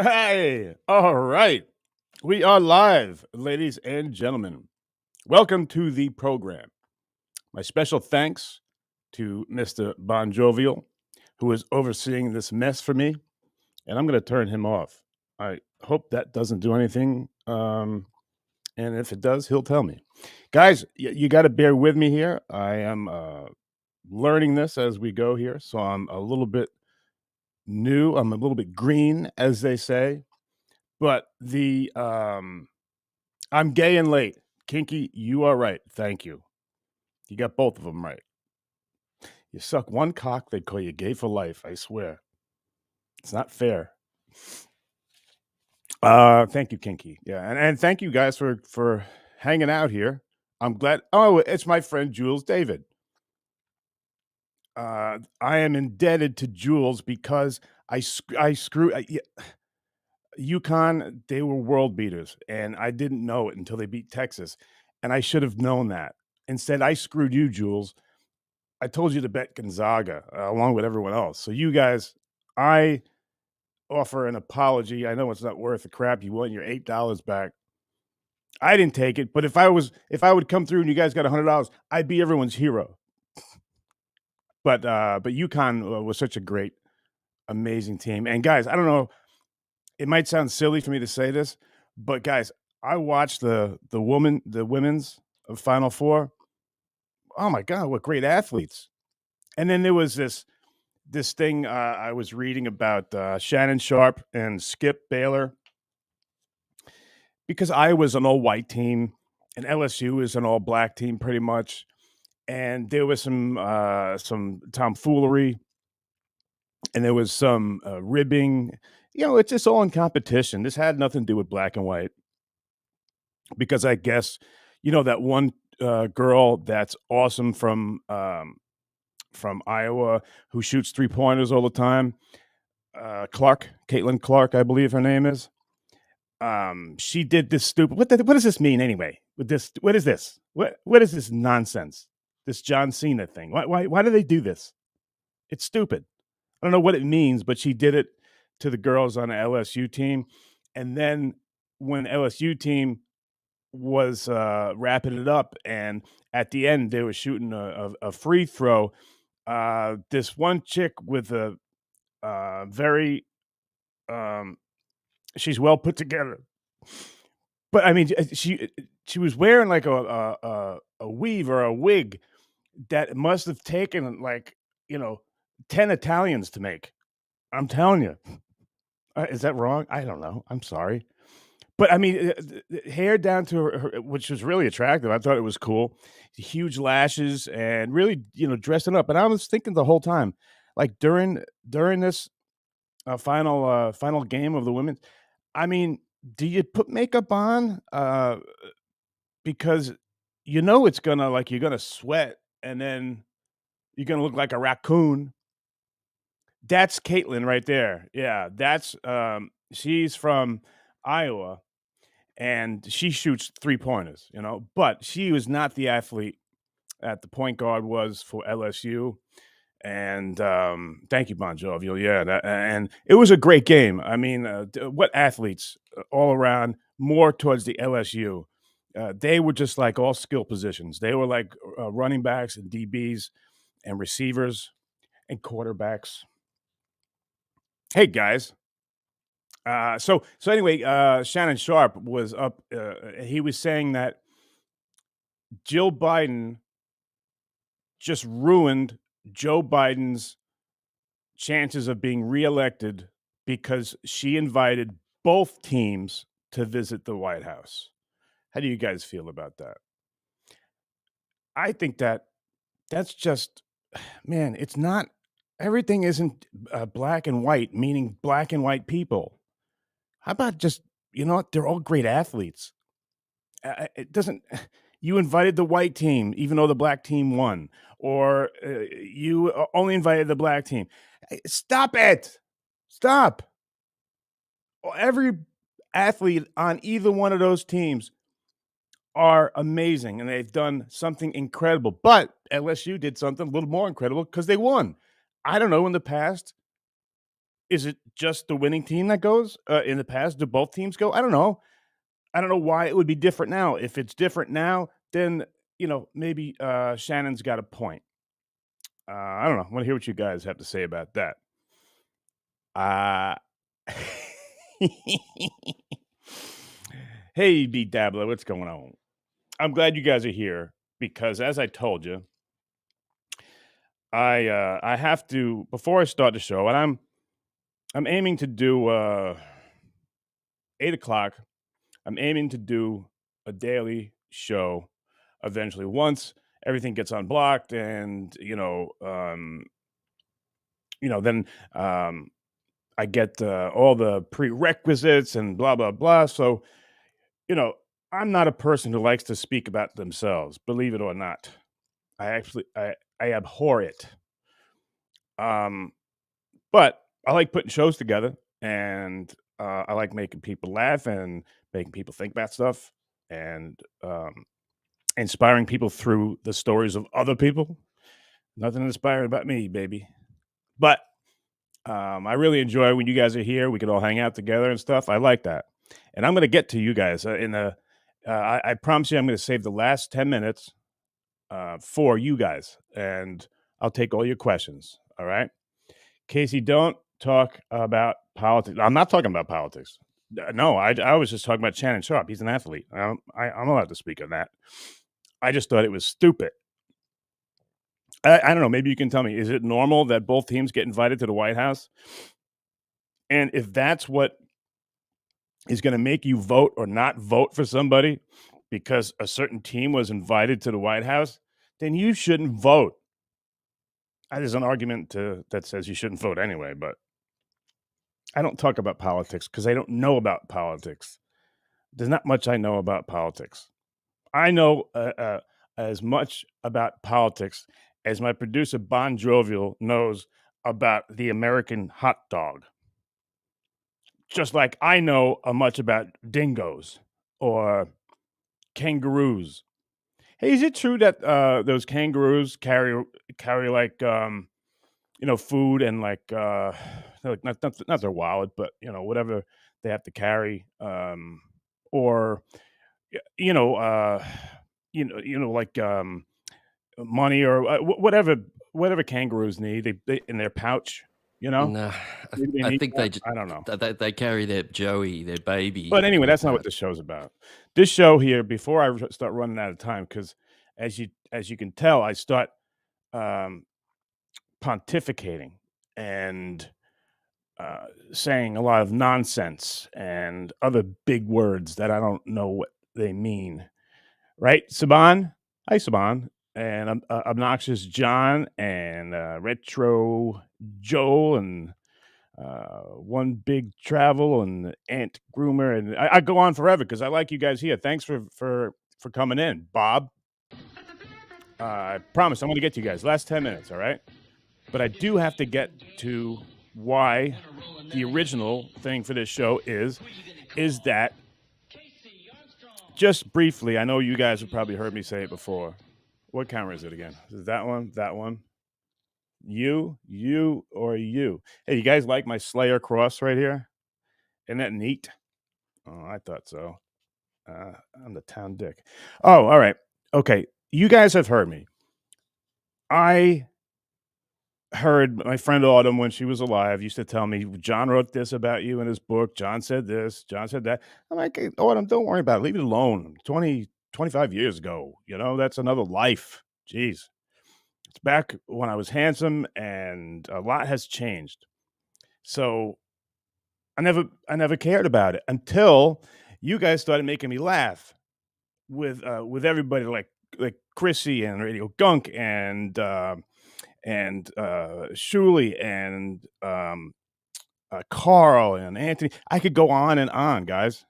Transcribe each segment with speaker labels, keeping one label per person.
Speaker 1: Hey, all right. We are live, ladies and gentlemen. Welcome to the program. My special thanks to Mr. BonJovial, who is overseeing this mess for me, and I'm going to turn him off. I hope that doesn't do anything. And if it does, he'll tell me. Guys, you got to bear with me here. I am learning this as we go here, so I'm a little bit new. I'm a little bit green, as they say. But I'm gay and late. Kinky, you are right. Thank you. You got both of them right. You suck one cock, they call you gay for life. I swear. It's not fair. Thank you, Kinky. Yeah, and thank you guys for hanging out here. I'm glad. Oh, it's my friend Jules David. I am indebted to Jules because I screw UConn. They were world beaters, and I didn't know it until they beat Texas, and I should have known that. Instead, I screwed you, Jules. I told you to bet Gonzaga along with everyone else. So you guys, I offer an apology. I know it's not worth the crap. You want your $8 back. I didn't take it, but if I would come through and you guys got $100, I'd be everyone's hero. But UConn was such a great, amazing team. And guys, I don't know. It might sound silly for me to say this, but guys, I watched the women's Final Four. Oh my God, what great athletes! And then there was this thing I was reading about Shannon Sharp and Skip Baylor because I was an all white team and LSU is an all black team pretty much, and there was some tomfoolery and there was some ribbing. You know, it's just all in competition. This had nothing to do with black and white because I guess that one girl that's awesome from Iowa who shoots 3-pointers all the time. Caitlin Clark, I believe her name is. She did this stupid. What does this mean anyway? What is this? What is this nonsense? This John Cena thing? Why do they do this? It's stupid. I don't know what it means, but she did it to the girls on the LSU team, and then when LSU team was wrapping it up, and at the end they were shooting a free throw. This one chick with a very she's well put together. But I mean, she was wearing like a weave or a wig that must have taken like 10 Italians to make. I'm telling you, is that wrong? I don't know. I'm sorry, but I mean, hair down to her, which was really attractive. I thought it was cool. Huge lashes and really, dressing up. And I was thinking the whole time, like during this final game of the women. I mean, do you put makeup on? Because it's gonna like you're gonna sweat and then you're gonna look like a raccoon. That's Caitlin right there. Yeah, that's she's from Iowa and she shoots 3-pointers, but she was not the athlete that the point guard was for LSU. And thank you, BonJovial. Yeah, and it was a great game. I mean, what athletes all around, more towards the LSU. They were just like all skill positions. They were like running backs and DBs and receivers and quarterbacks. Hey guys. So anyway, Shannon Sharp was up. He was saying that Jill Biden just ruined Joe Biden's chances of being reelected because she invited both teams to visit the White House. How do you guys feel about that? I think that's just, man, it's not, everything isn't black and white, meaning black and white people. How about just, what? They're all great athletes. It doesn't, you invited the white team, even though the black team won, or you only invited the black team. Stop it. Stop. Every athlete on either one of those teams are amazing and they've done something incredible. But LSU did something a little more incredible because they won. I don't know, in the past, Is it just the winning team that goes? In the past, do both teams go? I don't know. I don't know why it would be different now. If it's different now, then maybe Shannon's got a point. I don't know. I want to hear what you guys have to say about that. Uh Hey, B Dabbler, what's going on? I'm glad you guys are here because, as I told you, I have to before I start the show, and I'm aiming to do 8 o'clock. I'm aiming to do a daily show eventually once everything gets unblocked, and then I get all the prerequisites and blah blah blah. So you know, I'm not a person who likes to speak about themselves, believe it or not. I abhor it. Um, but I like putting shows together, and I like making people laugh and making people think about stuff, and inspiring people through the stories of other people. Nothing inspiring about me, baby. But I really enjoy when you guys are here. We can all hang out together and stuff. I like that. And I'm going to get to you guys in the. I promise you, I'm going to save the last 10 minutes for you guys, and I'll take all your questions. All right, Casey, don't talk about politics. I'm not talking about politics. No, I was just talking about Shannon Sharp. He's an athlete. I'm allowed to speak on that. I just thought it was stupid. I don't know. Maybe you can tell me. Is it normal that both teams get invited to the White House? And if that's what is going to make you vote or not vote for somebody because a certain team was invited to the White House, then you shouldn't vote. There's an argument that says you shouldn't vote anyway, but I don't talk about politics because I don't know about politics. There's not much I know about politics. I know as much about politics as my producer BonJovial knows about the American hot dog. Just like I know much about dingoes or kangaroos. Hey, is it true that those kangaroos carry like food and like like not their wallet, but whatever they have to carry, or you know uh like money or whatever kangaroos need they in their pouch. You know,
Speaker 2: No,
Speaker 1: maybe they
Speaker 2: I
Speaker 1: need
Speaker 2: think
Speaker 1: that. I don't know.
Speaker 2: they carry their Joey, their baby,
Speaker 1: But anyway,
Speaker 2: with
Speaker 1: that's not what this show's about. This show here, before I start running out of time, because as you can tell, I start um, pontificating and saying a lot of nonsense and other big words that I don't know what they mean. Right, Saban? Hi, Saban. And obnoxious John and retro Joel and one big travel and Ant Groomer, and I go on forever because I like you guys here. Thanks for coming in, Bob. I promise I'm going to get to you guys last 10 minutes, all right? But I do have to get to why the original thing for this show is that just briefly. I know you guys have probably heard me say it before. What camera is it again? Is it that one? That one? You, or you? Hey, you guys like my Slayer cross right here? Isn't that neat? Oh, I thought so. I'm the town dick. Oh, all right. Okay. You guys have heard me. I heard my friend Autumn when she was alive used to tell me, John wrote this about you in his book. John said this. John said that. I'm like, "Hey, Autumn, don't worry about it. Leave it alone. 25 years ago. That's another life. Jeez. It's back when I was handsome and a lot has changed. So I never cared about it until you guys started making me laugh with everybody like Chrissy and Radio Gunk and Shuli and Carl and Anthony. I could go on and on, guys.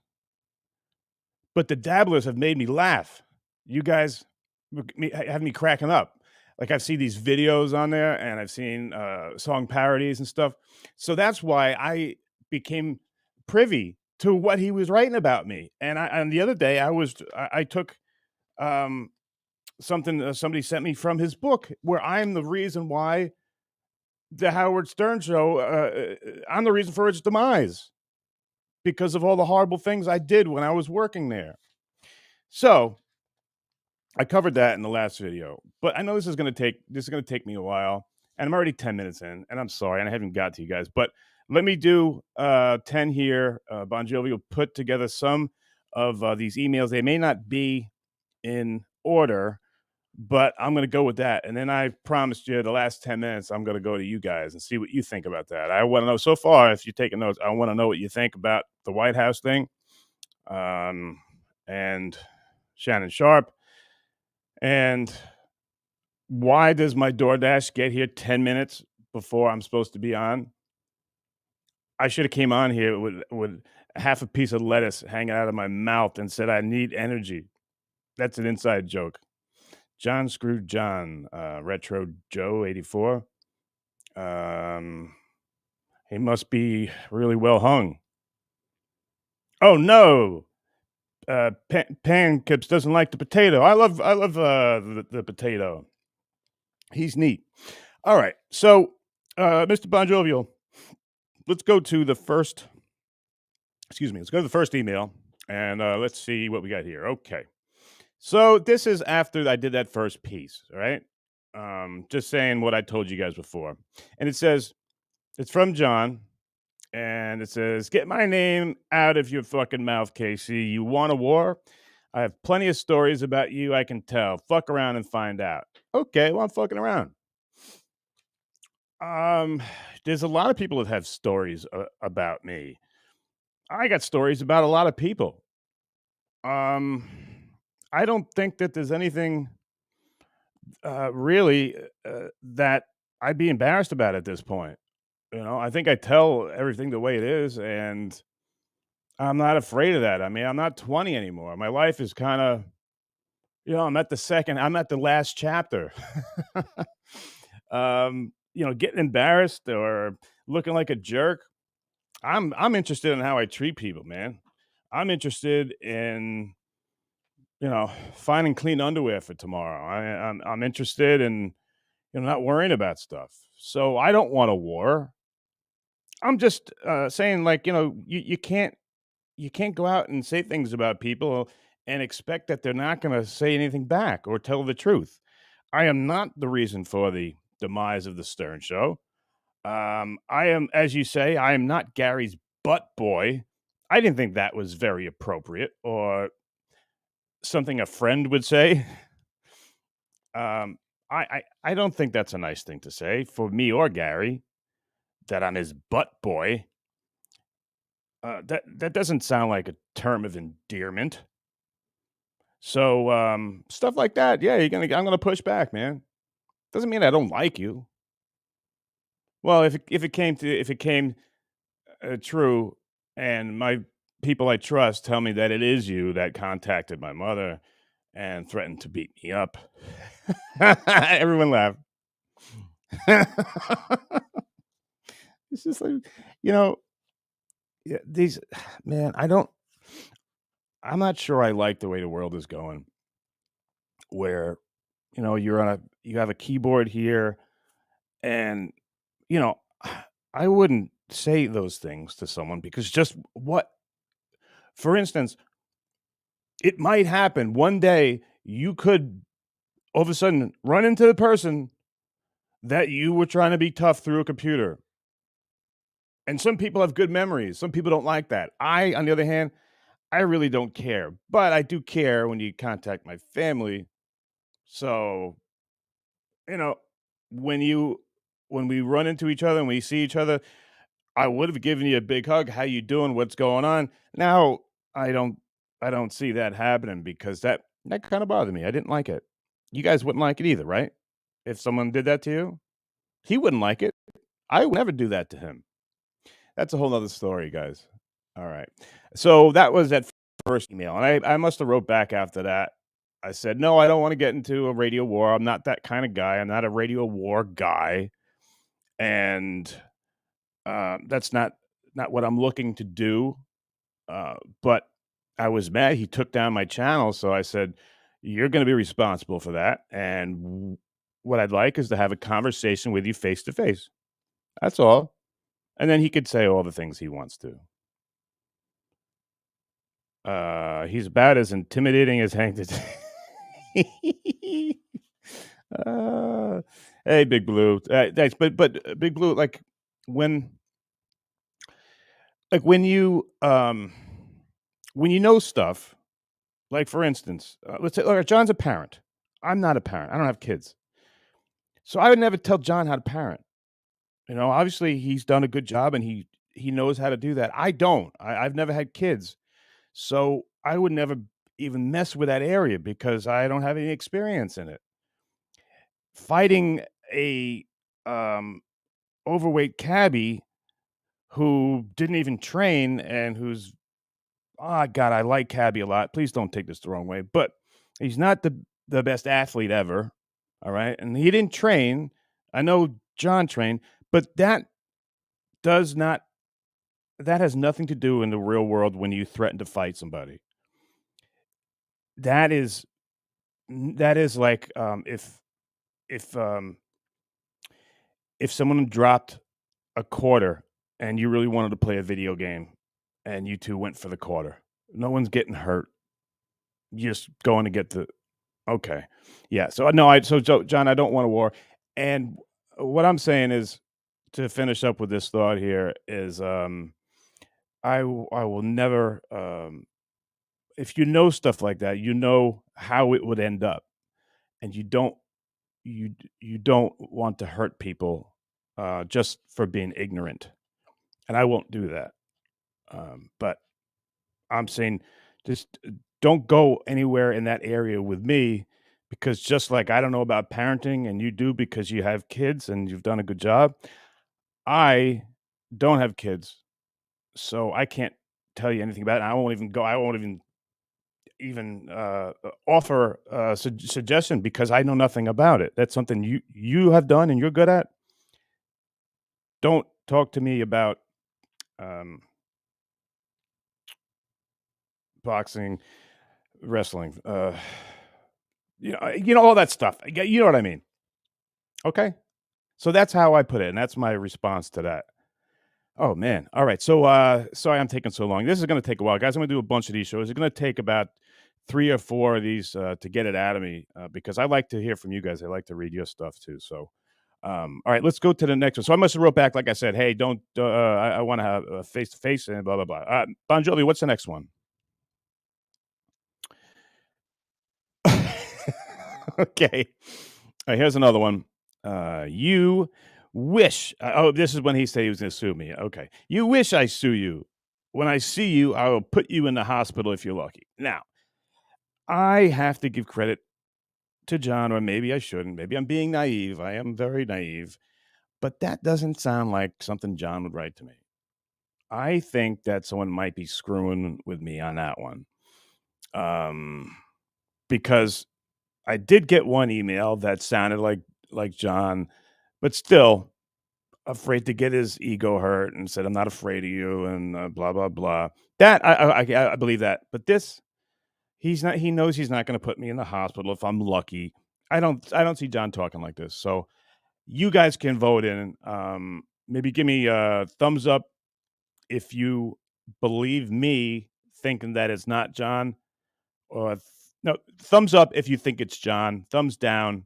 Speaker 1: But the dabblers have made me laugh. You guys have me cracking up. Like I've seen these videos on there, and I've seen song parodies and stuff. So that's why I became privy to what he was writing about me. And the other day I took um, something somebody sent me from his book where I'm the reason why the Howard Stern show, I'm the reason for its demise because of all the horrible things I did when I was working there. So I covered that in the last video, but I know this is going to take me a while, and I'm already 10 minutes in, and I'm sorry, and I haven't got to you guys, but let me do 10 here. BonJovial put together some of these emails. They may not be in order, but I'm going to go with that. And then I promised you the last 10 minutes, I'm going to go to you guys and see what you think about that. I want to know so far, if you're taking notes, I want to know what you think about the White House thing, and Shannon Sharp. And why does my DoorDash get here 10 minutes before I'm supposed to be on? I should have came on here with half a piece of lettuce hanging out of my mouth and said I need energy. That's an inside joke. John Screwed John, Retro Joe 84. He must be really well hung. Oh no, Pankips doesn't like the potato. I love the potato. He's neat. All right, so Mr. BonJovial, let's go to the first. Excuse me. Let's go to the first email, and let's see what we got here. Okay, so this is after I did that first piece. All right, just saying what I told you guys before, and it says it's from John. And it says, "Get my name out of your fucking mouth, KC. You want a war? I have plenty of stories about you, I can tell. Fuck around and find out." Okay, well, I'm fucking around. Um, there's a lot of people that have stories about me. I got stories about a lot of people. Um, I don't think that there's anything really that I'd be embarrassed about at this point. You know, I think I tell everything the way it is, and I'm not afraid of that. I mean, I'm not 20 anymore. My life is kind of, I'm at the last chapter. Getting embarrassed or looking like a jerk. I'm interested in how I treat people, man. I'm interested in, finding clean underwear for tomorrow. I'm interested in, not worrying about stuff. So I don't want a war. I'm just saying, like, you can't go out and say things about people and expect that they're not going to say anything back or tell the truth. I am not the reason for the demise of the Stern Show. I am, as you say, I am not Gary's butt boy. I didn't think that was very appropriate or something a friend would say. I don't think that's a nice thing to say for me or Gary, that I'm his butt boy. That doesn't sound like a term of endearment. So stuff like that, yeah, I'm gonna push back, man. Doesn't mean I don't like you. Well, if it came true, and my people I trust tell me that it is you that contacted my mother and threatened to beat me up, everyone laughed. It's just like, you know, yeah, these man. I'm not sure I like the way the world is going. Where you have a keyboard here, and you know, I wouldn't say those things to someone because just what, for instance, it might happen one day. You could all of a sudden run into the person that you were trying to be tough through a computer. And some people have good memories. Some people don't like that. On the other hand, I really don't care, but I do care when you contact my family. So, you know, when you when we run into each other and we see each other, I would have given you a big hug. How you doing? What's going on? Now, I don't I don't see that happening because that kind of bothered me. I didn't like it. You guys wouldn't like it either, right? If someone did that to you, he wouldn't like it. I would never do that to him. That's a whole other story, guys. All right. So that was that first email, and I must have wrote back after that. I said, no, I don't want to get into a radio war. I'm not that kind of guy. I'm not a radio war guy, and that's not what I'm looking to do. But I was mad he took down my channel, so I said, "You're gonna be responsible for that, and what I'd like is to have a conversation with you face to face." That's all. And then he could say all the things he wants to. He's about as intimidating as Hank the uh, hey, Big Blue. Thanks, but Big Blue, when like when you know stuff, like for instance, let's say, John's a parent. I'm not a parent. I don't have kids, so I would never tell John how to parent. Obviously he's done a good job and he knows how to do that. I don't. I've never had kids, so I would never even mess with that area because I don't have any experience in it. Fighting a um, overweight cabbie who didn't even train and who's God, I like cabbie a lot. Please don't take this the wrong way, but he's not the best athlete ever. All right, and he didn't train. I know John trained, but does not that has nothing to do in the real world when you threaten to fight somebody. That is that is like if um if someone dropped a quarter and you really wanted to play a video game and you two went for the quarter. No one's getting hurt. You're just going to get the okay. Yeah. So no, John, I don't want a war. And what I'm saying is to finish up with this thought here is I will never if you know stuff like that, you know how it would end up, and you don't want to hurt people just for being ignorant, and I won't do that. But I'm saying just don't go anywhere in that area with me because just like I don't know about parenting and you do because you have kids and you've done a good job, I don't have kids, so I can't tell you anything about it. I won't even go. I won't even offer a suggestion because I know nothing about it. That's something you have done and you're good at. Don't talk to me about um, boxing, wrestling, all that stuff. You know what I mean? Okay, so that's how I put it, and that's my response to that. Oh man, all right. So sorry I'm taking so long. This is going to take a while, guys. I'm going to do a bunch of these shows. It's going to take about 3 or 4 of these to get it out of me because I like to hear from you guys. I like to read your stuff too. So. All right, let's go to the next one. So I must have wrote back, like I said, hey, don't, I want to have a face to face and blah, blah, blah. BonJovial, what's the next one? Okay. Here's another one. You wish, this is when he said he was going to sue me. Okay. You wish I sue you. When I see you, I will put you in the hospital if you're lucky. Now, I have to give credit to John, or maybe I shouldn't. Maybe I'm being naive. I am very naive, but that doesn't sound like something John would write to me. I think that someone might be screwing with me on that one. Um, because I did get one email that sounded like John, but still afraid to get his ego hurt and said, "I'm not afraid of you," and blah blah blah. That I believe that, but this he's not. He knows he's not going to put me in the hospital if I'm lucky. I don't see John talking like this. So you guys can vote in. Maybe give me a thumbs up if you believe me thinking that it's not John, or no, thumbs up if you think it's John, thumbs down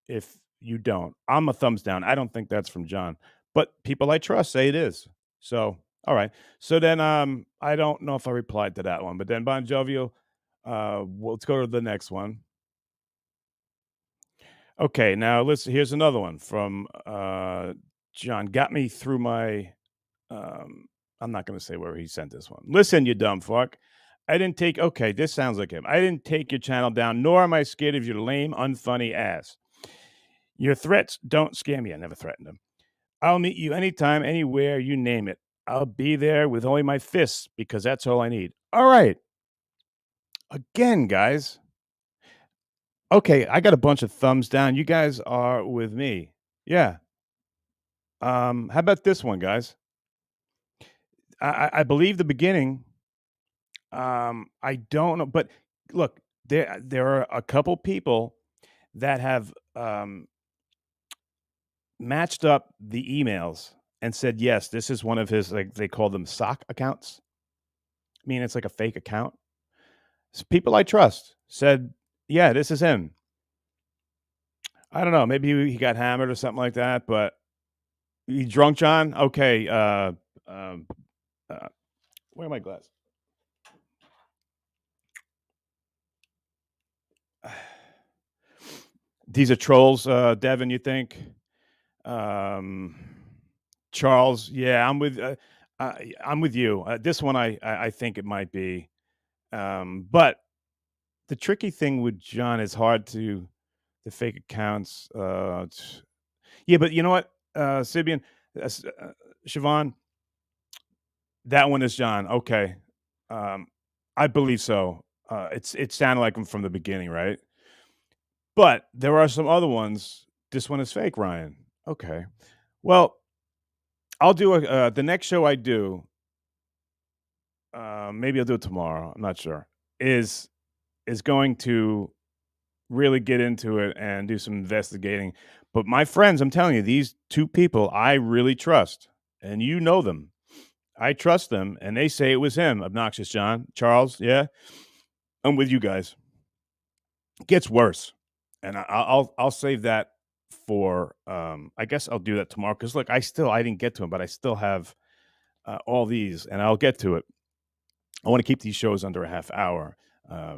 Speaker 1: if you don't. I'm a thumbs down. I don't think that's from John, but people I trust say it is. So, all right. So then, I don't know if I replied to that one, but then Bon Jovial, let's go to the next one. Okay, now here's another one from John. Got me through my Um, I'm not gonna say where he sent this one. Listen, you dumb fuck. I didn't take okay, this sounds like him. I didn't take your channel down, nor am I scared of your lame, unfunny ass. Your threats don't scare me. I never threatened him. I'll meet you anytime, anywhere, you name it. I'll be there with only my fists because that's all I need. All right. Again, guys. Okay, I got a bunch of thumbs down. You guys are with me. Yeah. How about this one, guys? I believe the beginning. I don't know, but look, there are a couple people that have matched up the emails and said, yes, this is one of his, like they call them sock accounts. I mean, it's like a fake account. People I trust said, yeah, this is him. I don't know. Maybe he got hammered or something like that, but you drunk, John? Okay. Um, uh, where are my glasses? These are trolls, Devin, you think? Um, Charles, yeah, I'm with you. This one, I think it might be. But the tricky thing with John is hard to the fake accounts. Yeah, but you know what, Sibian, Siobhan, that one is John. Okay, um, I believe so. It sounded like him from the beginning, right? But there are some other ones. This one is fake, Ryan. Okay. Well, I'll do the next show I do. Maybe I'll do it tomorrow. I'm not sure. Is going to really get into it and do some investigating. But my friends, I'm telling you, these two people I really trust, and you know them. I trust them, and they say it was him, obnoxious John. Charles, yeah, I'm with you guys. It gets worse, and I'll save that for. I guess I'll do that tomorrow because look, I didn't get to him, but I still have all these, and I'll get to it. I want to keep these shows under a half hour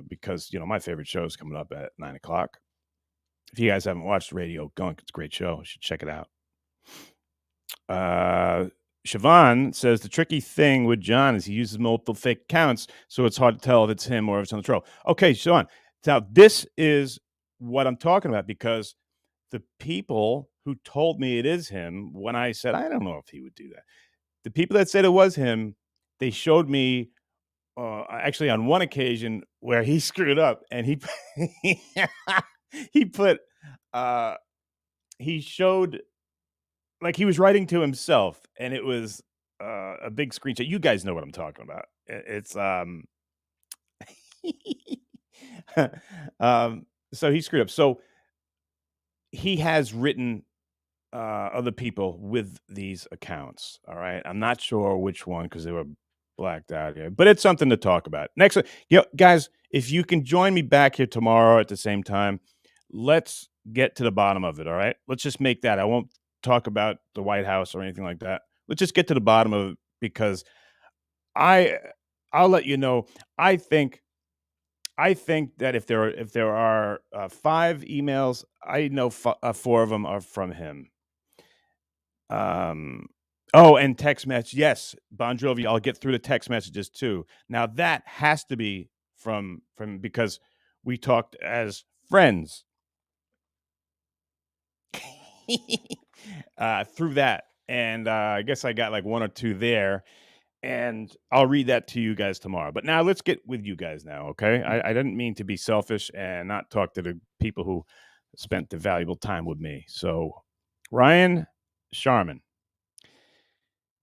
Speaker 1: because my favorite show is coming up at 9 o'clock. If you guys haven't watched Radio Gunk, it's a great show. You should check it out. Siobhan says the tricky thing with John is he uses multiple fake accounts, so it's hard to tell if it's him or if it's on the troll. Okay, Siobhan. Now, this is what I'm talking about because the people who told me it is him, when I said, I don't know if he would do that, the people that said it was him, they showed me actually on one occasion where he screwed up and he he put he showed like he was writing to himself and it was a big screenshot. You guys know what I'm talking about. It's so he screwed up. So he has written other people with these accounts. All right. I'm not sure which one because they were blacked out here, but it's something to talk about. Next, guys, if you can join me back here tomorrow at the same time, let's get to the bottom of it. All right. Let's just make that. I won't talk about the White House or anything like that. Let's just get to the bottom of it because I, I'll let you know. I think I think that if there are 5 emails, I know 4 of them are from him. Um, oh, and text message. Yes, BonJovial. I'll get through the text messages too. Now that has to be from because we talked as friends through that, and I guess I got like 1 or 2 there, and I'll read that to you guys tomorrow. But now let's get with you guys now, okay? I didn't mean to be selfish and not talk to the people who spent the valuable time with me. So, Ryan Sharman.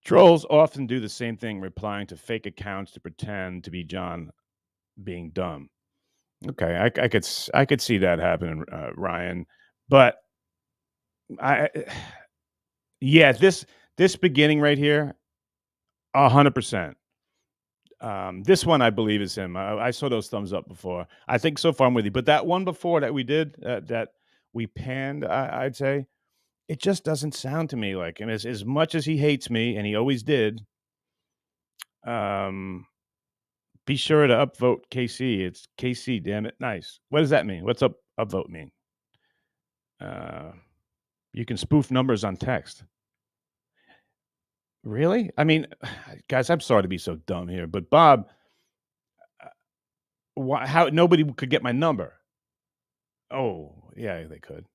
Speaker 1: Trolls often do the same thing, replying to fake accounts to pretend to be John being dumb. Okay, I could see that happening, Ryan. But I, yeah, this beginning right here, 100%. This one I believe is him. I saw those thumbs up before. I think so far I'm with you. But that one before that we did, that we panned, I'd say, it just doesn't sound to me like him. As much as he hates me, and he always did, um, be sure to upvote KC. It's KC, damn it. Nice. What does that mean? What's upvote mean? Uh, you can spoof numbers on text. Really? I mean, guys, I'm sorry to be so dumb here, but Bob, how nobody could get my number? Oh, yeah, they could.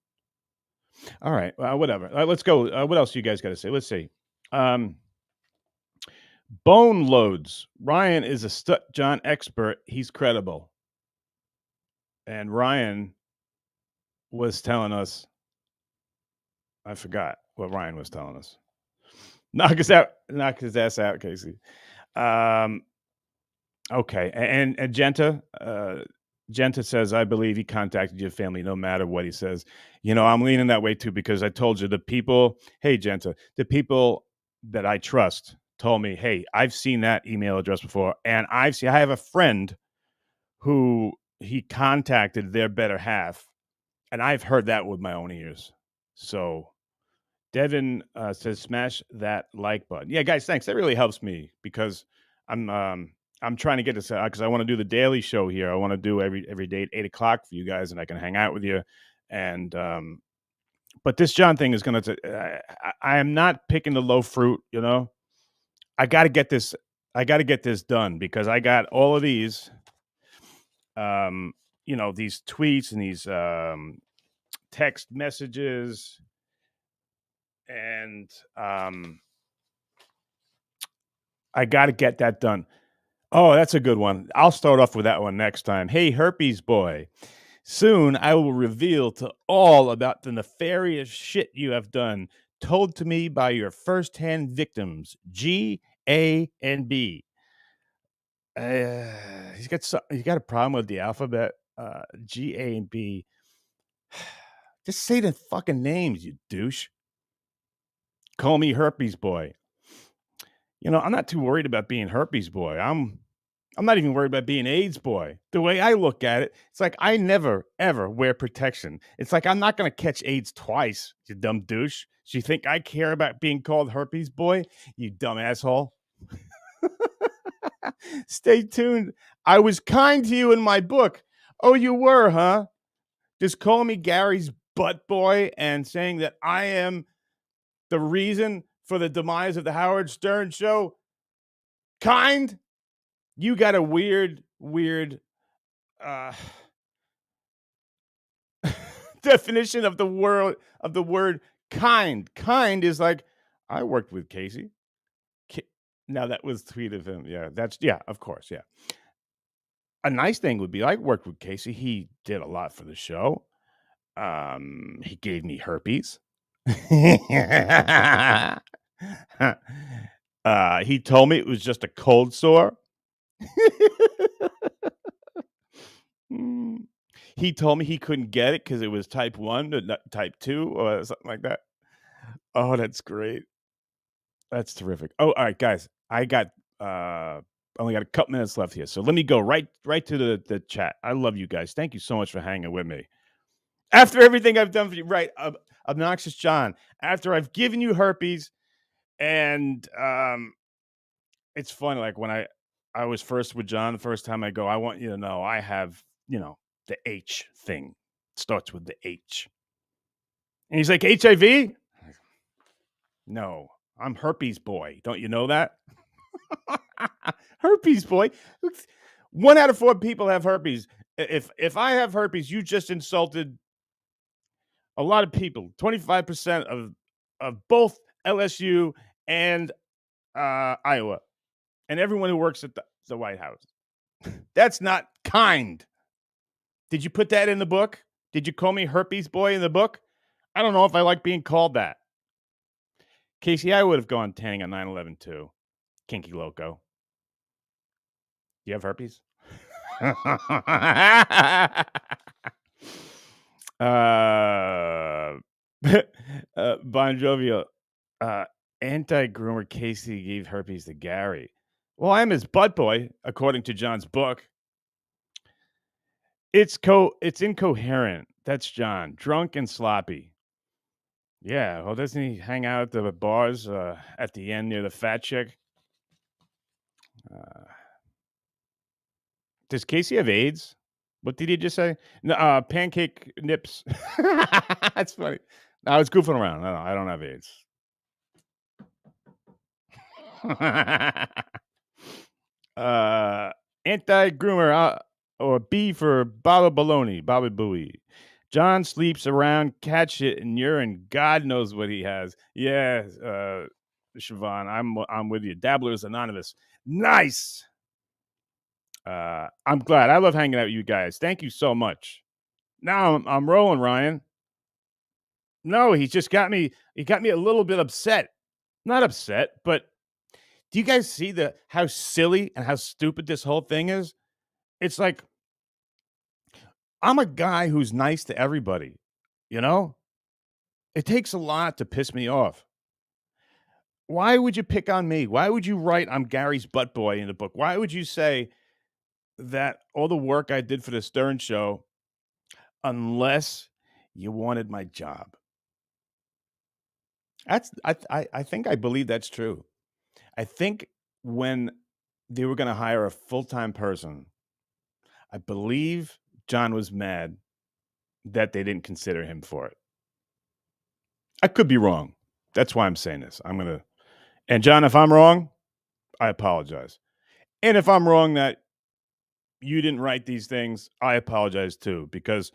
Speaker 1: All right, whatever. Let's go. What else you guys got to say? Let's see. Um, Bone loads. Ryan is a John expert. He's credible. And Ryan was telling us. I forgot what Ryan was telling us. Knock his ass out, Casey. Okay, and Genta. Genta says, I believe he contacted your family no matter what he says. I'm leaning that way too because I told you hey, Genta, the people that I trust told me, hey, I've seen that email address before. And I have a friend who he contacted their better half. And I've heard that with my own ears. So Devin says, smash that like button. Yeah, guys, thanks. That really helps me because I'm trying to get this out because I want to do the daily show here. I want to do every day at 8:00 for you guys, and I can hang out with you. And but this John thing is going to. I am not picking the low fruit. I got to get this. I got to get this done because I got all of these. These tweets and these text messages and I got to get that done. Oh, that's a good one. I'll start off with that one next time. Hey, Herpes Boy. Soon I will reveal to all about the nefarious shit you have done, told to me by your first-hand victims, G, A, and B. He's got a problem with the alphabet. G, A, and B. Just say the fucking names, you douche. Call me Herpes Boy. I'm not too worried about being Herpes Boy. I'm not even worried about being AIDS Boy. The way I look at it, it's like I never, ever wear protection. It's like I'm not going to catch AIDS twice, you dumb douche. So you think I care about being called Herpes Boy, you dumb asshole? Stay tuned. I was kind to you in my book. Oh, you were, huh? Just call me Gary's butt boy and saying that I am the reason for the demise of the Howard Stern show. Kind? You got a weird definition of the word kind. Kind is like, I worked with Casey. Now that was tweet of him. Yeah, of course, yeah. A nice thing would be I worked with Casey. He did a lot for the show. He gave me herpes. He told me it was just a cold sore. He told me he couldn't get it because it was type 1 or not type 2 or something like that. Oh, that's great. That's terrific. Oh, all right, guys. I only got a couple minutes left here. So let me go right to the chat. I love you guys. Thank you so much for hanging with me. After everything I've done for you, right? Obnoxious John, after I've given you herpes and it's funny, like when I was first with John the first time I go, I want you to know I have, the H thing. It starts with the H. And he's like, HIV? No, I'm herpes boy. Don't you know that? Herpes boy. 1 out of 4 people have herpes. If I have herpes, you just insulted a lot of people. 25% of both LSU and Iowa, and everyone who works at the White House. That's not kind. Did you put that in the book? Did you call me herpes boy in the book? I don't know if I like being called that. Casey, I would have gone tanning on 9/11 too. Kinky loco. Do you have herpes? BonJovial, anti-groomer Casey gave herpes to Gary. Well, I'm his butt boy, according to John's book. It's incoherent. That's John, drunk and sloppy. Yeah, well, doesn't he hang out at the bars at the end near the fat chick? Does Casey have AIDS? What did he just say? No, pancake nips. That's funny. No, I was goofing around. I don't have AIDS. Anti-groomer or B for Baba Baloney, Baba Booey. John sleeps around cat shit and urine. God knows what he has. Yeah, Siobhan, I'm with you. Dabblers Anonymous. Nice. I'm glad. I love hanging out with you guys. Thank you so much. Now I'm rolling, Ryan. No, he just got me. He got me a little bit upset. Not upset, but do you guys see how silly and how stupid this whole thing is? It's like I'm a guy who's nice to everybody, you know? It takes a lot to piss me off. Why would you pick on me? Why would you write I'm Gary's butt boy in the book? Why would you say that all the work I did for the Stern Show unless you wanted my job? I think I believe that's true. I think when they were gonna hire a full-time person, I believe John was mad that they didn't consider him for it. I could be wrong. That's why I'm saying this. And John, if I'm wrong, I apologize. And if I'm wrong that you didn't write these things, I apologize too, because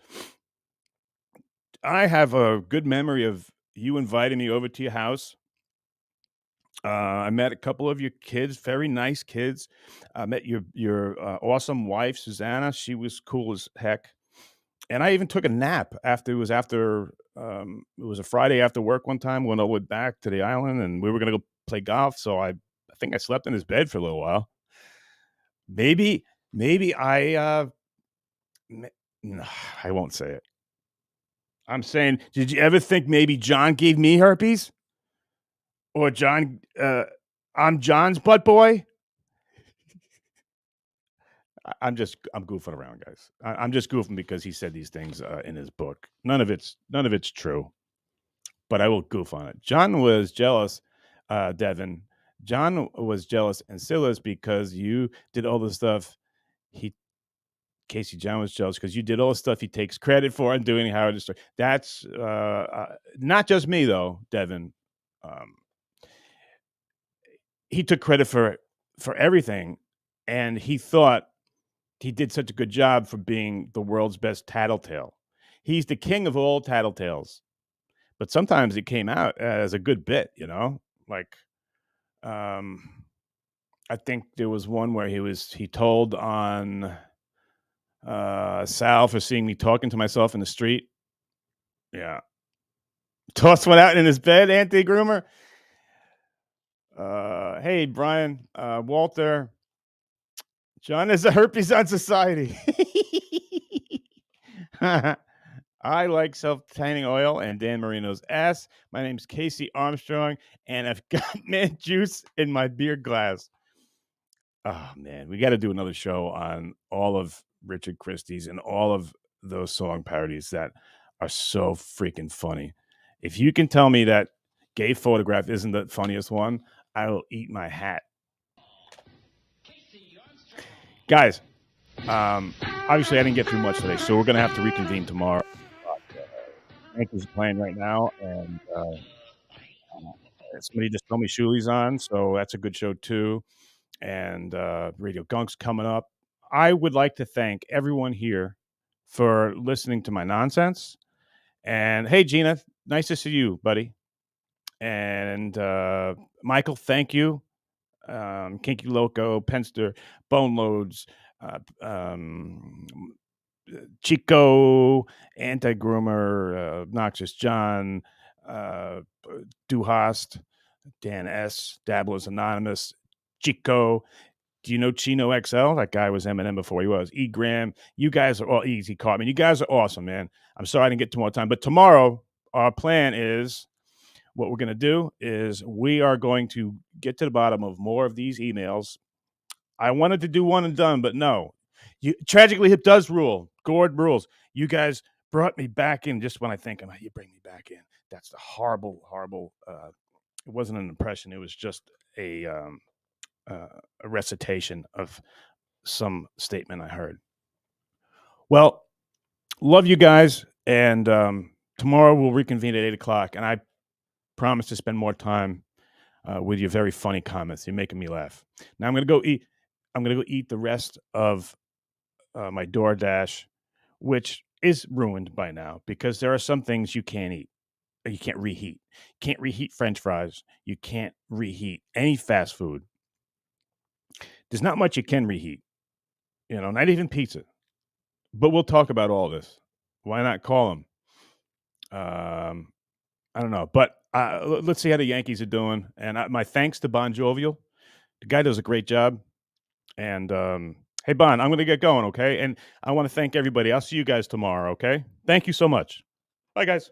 Speaker 1: I have a good memory of you inviting me over to your house. I met a couple of your kids, very nice kids. I met your awesome wife, Susanna. She was cool as heck. And I even took a nap it was a Friday after work one time when I went back to the island and we were gonna go play golf. So I think I slept in his bed for a little while. Maybe maybe ma- no, I won't say it. I'm saying, did you ever think maybe John gave me herpes? Or I'm John's butt boy? I'm goofing around, guys. I'm just goofing because he said these things in his book. None of it's true, but I will goof on it. John was jealous, Devin. John was jealous and still is because you did all the stuff. He Casey John was jealous because you did all the stuff he takes credit for and doing Howard the Story. That's not just me though, Devin. Um, he took credit for everything, and he thought he did such a good job for being the world's best tattletale. He's the king of all tattletales, but sometimes it came out as a good bit, you know? Like, um, I think there was one where he told on Sal for seeing me talking to myself in the street. Yeah. Tossed one out in his bed, Anthony Groomer. Hey, Brian, Walter, John is a herpes on society. I like self-tanning oil and Dan Marino's ass. My name's KC Armstrong, and I've got mint juice in my beer glass. Oh man, we got to do another show on all of Richard Christie's and all of those song parodies that are so freaking funny. If you can tell me that Gay Photograph isn't the funniest one, I will eat my hat. Guys, obviously I didn't get through much today, so we're gonna have to reconvene tomorrow. Yankees are playing right now, and somebody just told me Shuli's on, so that's a good show too. And Radio Gunk's coming up. I would like to thank everyone here for listening to my nonsense. And hey, Gina, nice to see you, buddy. And Michael, thank you. Kinky Loco, Penster, Bone Loads, uh, um, Chico, Anti Groomer, Noxious John, uh, Duhast, Dan S, Dabblers Anonymous, Chico. Do you know Chino XL? That guy was Eminem before he was. E Graham. You guys are all easy caught me. You guys are awesome, man. I'm sorry I didn't get to more time. But tomorrow, our plan is what we're going to do is we are going to get to the bottom of more of these emails. I wanted to do one and done, but no. Tragically Hip does rule. Gord rules. You guys brought me back in just when I think you bring me back in. That's the horrible, horrible. It wasn't an impression. It was just uh, a recitation of some statement I heard. Well, love you guys, and tomorrow we'll reconvene at 8 o'clock, and I promise to spend more time with your very funny comments. You're making me laugh. Now I'm gonna go eat. I'm gonna go eat the rest of my DoorDash, which is ruined by now because there are some things you can't eat. You can't reheat. You can't reheat French fries. You can't reheat any fast food. There's not much you can reheat. You know, not even pizza. But we'll talk about all this. Why not call him? I don't know, but let's see how the Yankees are doing. And my thanks to BonJovial. The guy does a great job, and Hey, Bon, I'm gonna get going, okay? And I wanna thank everybody. I'll see you guys tomorrow, okay? Thank you so much. Bye, guys.